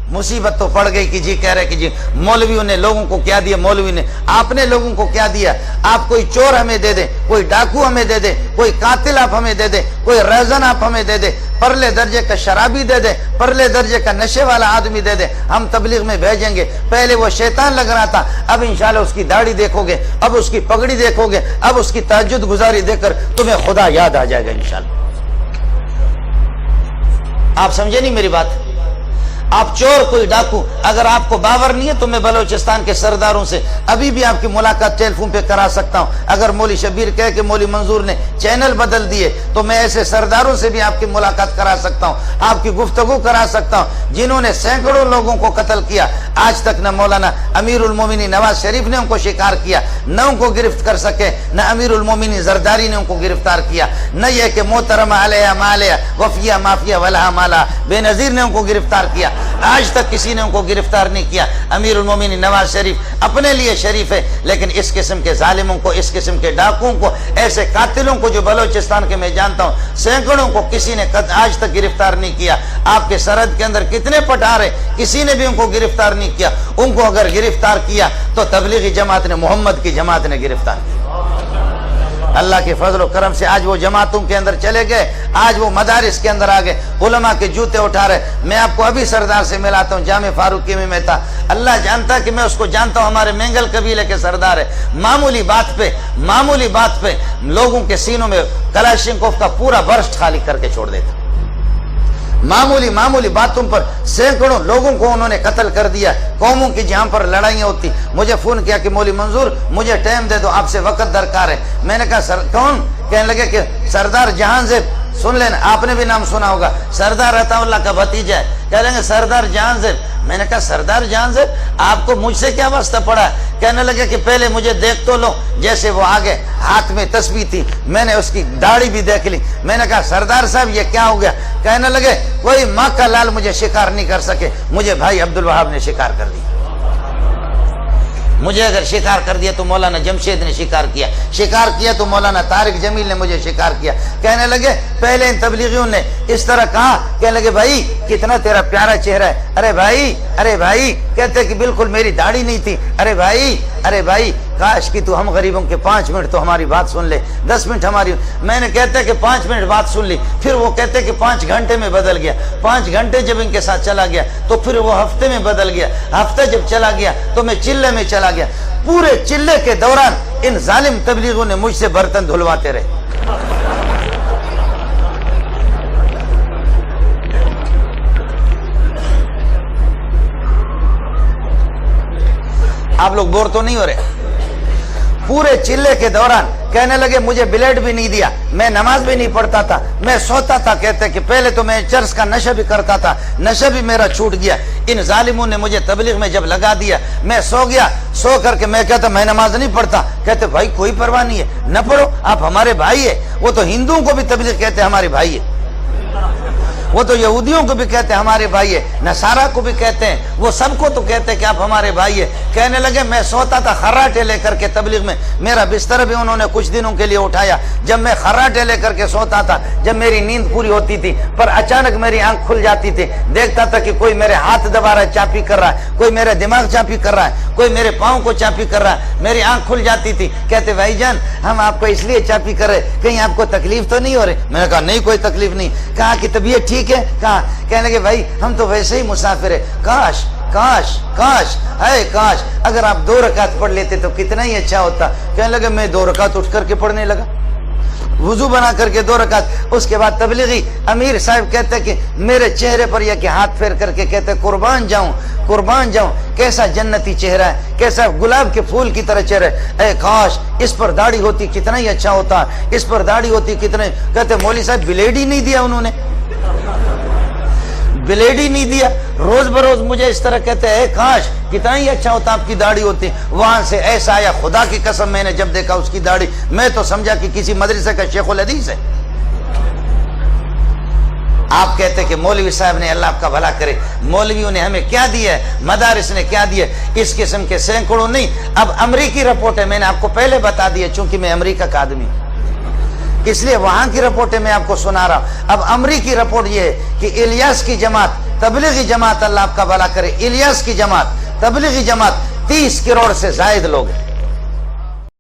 मुसीबत तो पड़ गई कि जी कह रहे कि जी मौलवियों ने लोगों को क्या दिया, मौलवी ने आपने लोगों को क्या दिया। आप कोई चोर हमें दे दे, कोई डाकू हमें दे दे, कोई कातिल आप हमें दे दे, कोई रज़न आप हमें दे दे, परले दर्जे का शराबी दे दे, परले दर्जे का नशे वाला आदमी दे दे, हम तबलीग में भेजेंगे। पहले वो शैतान लग रहा था, अब इंशाल्लाह उसकी दाढ़ी देखोगे, अब उसकी पगड़ी देखोगे, अब उसकी तहज्जुद गुजारी देखकर तुम्हें खुदा याद आ जाएगा इंशाल्लाह। आप समझे नहीं मेरी बात? आप चोर कोई डाकू, अगर आपको बावर नहीं है तो मैं बलोचिस्तान के सरदारों से अभी भी आपकी मुलाकात टेलीफोन पे करा सकता हूं। अगर मौली शबीर कहे कि मौली मंजूर ने चैनल बदल दिए तो मैं ऐसे सरदारों से भी आपकी मुलाकात करा सकता हूं, आपकी गुफ्तगू करा सकता हूं जिन्होंने सैकड़ों लोगों को कत्ल किया। आज तक न मौलाना अमीरुल मोमिनीन नवाज शरीफ ने उनको शिकार किया, न उनको गिरफ्त कर सके, न अमीरुल मोमिनीन जरदारी ने उनको गिरफ्तार किया, न यह कि मोहतरमा अलैहा मालिया वफिया माफिया वलहा माला बेनजीर ने उनको गिरफ्तार किया। आज तक किसी ने उनको गिरफ्तार नहीं किया। अमीरुल मोमिनीन नवाज शरीफ अपने लिए शरीफ है, लेकिन इस किस्म के जालिमों को, इस किस्म के डाकुओं को, ऐसे कातिलों को जो बलोचिस्तान के मैं जानता हूं सैकड़ों को किसी ने आज तक गिरफ्तार नहीं किया। आपके सरहद के अंदर कितने पठार है, किसी ने भी उनको गिरफ्तार नहीं किया। उनको अगर गिरफ्तार किया तो तबलीगी जमात ने, मोहम्मद की जमात ने गिरफ्तार किया। अल्लाह के फजल और करम से आज वो जमातों के अंदर चले गए, आज वो मदारिस के अंदर आ गए, उलमा के जूते उठा रहे। मैं आपको अभी सरदार से मिलाता हूँ, जामे फारूकी में था। अल्लाह जानता कि मैं उसको जानता हूँ, हमारे मेंगल कबीले के सरदार है। मामूली बात पे लोगों के सीनों में कलाशिनकोफ का पूरा बर्स्ट खाली करके छोड़ देता। मामूली बातों पर सैकड़ों लोगों को उन्होंने कत्ल कर दिया। कौमों की जहां पर लड़ाइयां होती, मुझे फोन किया कि मौली मंजूर मुझे टाइम दे दो, आपसे वक्त दरकार है। मैंने कहा सर कौन? कहने लगे कि सरदार जहांजेब, सुन लेना, आपने भी नाम सुना होगा, सरदार अताउल्लाह का भतीजा है। कह लेंगे सरदार जहांजेब। मैंने कहा सरदार जहांजेब, आपको मुझसे क्या वास्ता पड़ा? कहने लगे कि पहले मुझे देख तो लो। जैसे वो आगे, हाथ में तस्बीह थी, मैंने उसकी दाढ़ी भी देख ली। मैंने कहा सरदार साहब ये क्या हो गया? कहने लगे कोई माँ का लाल मुझे शिकार नहीं कर सके, मुझे भाई अब्दुल वहाब ने शिकार कर दिया। मुझे अगर शिकार कर दिया तो मौलाना जमशेद ने शिकार किया तो मौलाना तारिक जमील ने मुझे शिकार किया। कहने लगे पहले इन तबलीगियों ने इस तरह कहा। कहने लगे भाई कितना तेरा प्यारा चेहरा है। अरे भाई कहते कि बिल्कुल मेरी दाढ़ी नहीं थी। अरे भाई काश कि तू हम गरीबों के 5 मिनट तो हमारी बात सुन ले, 10 मिनट हमारी। मैंने कहते कि 5 मिनट बात सुन ली, फिर वो कहते कि 5 घंटे में बदल गया। 5 घंटे जब इनके साथ चला गया तो फिर वो हफ्ते में बदल गया। हफ्ता जब चला गया तो मैं चिल्ले में चला गया। पूरे चिल्ले के दौरान इन जालिम तबलीगों ने मुझसे बर्तन धुलवाते रहे। आप लोग बोर तो नहीं हो रहे? पूरे चिल्ले के दौरान कहने लगे मुझे ब्लेड भी नहीं दिया, मैं नमाज भी नहीं पढ़ता था, मैं सोता था। कहते कि पहले तो मैं चर्च का नशा भी करता था, नशा भी मेरा छूट गया। इन जालिमों ने मुझे तबलीग में जब लगा दिया, मैं सो गया। सो करके मैं कहता मैं नमाज नहीं पढ़ता। कहते भाई कोई परवाह नहीं है, न पढ़ो, आप हमारे भाई है। वो तो हिंदुओं को भी तबलीग कहते हमारे भाई है, वो तो यहूदियों को भी कहते हैं हमारे भाई है, नसारा को भी कहते हैं, वो सबको तो कहते हैं कि आप हमारे भाई है। कहने लगे मैं सोता था खर्राटे लेकर के तबलीग में, मेरा बिस्तर भी उन्होंने कुछ दिनों के लिए उठाया। जब मैं खर्राटे लेकर के सोता था, जब मेरी नींद पूरी होती थी, पर अचानक मेरी आंख खुल जाती थी, देखता था कि कोई मेरे हाथ दबा रहा है, चापी कर रहा है, कोई मेरे दिमाग चापी कर रहा है, कोई मेरे पाँव को चापी कर रहा है। मेरी आंख खुल जाती थी। कहते भाईजान हम आपको इसलिए चापी कर रहे, कहीं आपको तकलीफ तो नहीं हो रही? मैंने कहा नहीं कोई तकलीफ नहीं। कहा कि तबीयत ठीक है? कहा। कहने लगे भाई हम तो वैसे ही मुसाफिर है, काश अगर आप 2 रकात पढ़ लेते तो कितना ही अच्छा होता। कहने लगे मैं 2 रकात उठ करके पढ़ने लगा, वुजू बना करके 2 रकात। उसके बाद तबलीगी अमीर साहब कहते कि मेरे चेहरे पर यह कि हाथ फेर करके कहते कुर्बान जाऊं, कैसा जन्नती चेहरा है, कैसा गुलाब के फूल की तरह चेहरा है। काश इस पर दाढ़ी होती कितना ही अच्छा होता, इस पर दाढ़ी होती कितने। कहते मौली साहब ब्लेड ही नहीं दिया उन्होंने, ब्लेड ही नहीं दिया। रोज बरोज मुझे इस तरह कहते हैं काश कितना ही अच्छा होता आपकी दाढ़ी होती। वहां से ऐसा आया, खुदा की कसम मैंने जब देखा उसकी दाढ़ी, मैं तो समझा कि किसी मदरसे का शेखुल हदीस है। आप कहते कि मौलवी साहब ने, अल्लाह आपका भला करे, मौलवियों ने हमें क्या दिया है, मदारिस ने क्या दिया? इस किस्म के सैकड़ों नहीं। अब अमरीकी रिपोर्ट है, मैंने आपको पहले बता दिया चूंकि मैं अमरीका का आदमी हूं, इसलिए वहां की रिपोर्टें मैं आपको सुना रहा हूं। अब अमरीकी रिपोर्ट ये है कि इलियास की जमात تبلیغی جماعت اللہ آپ کا بھلا کرے، الیاس کی جماعت، تبلیغی جماعت 30 کروڑ سے زائد لوگ ہیں۔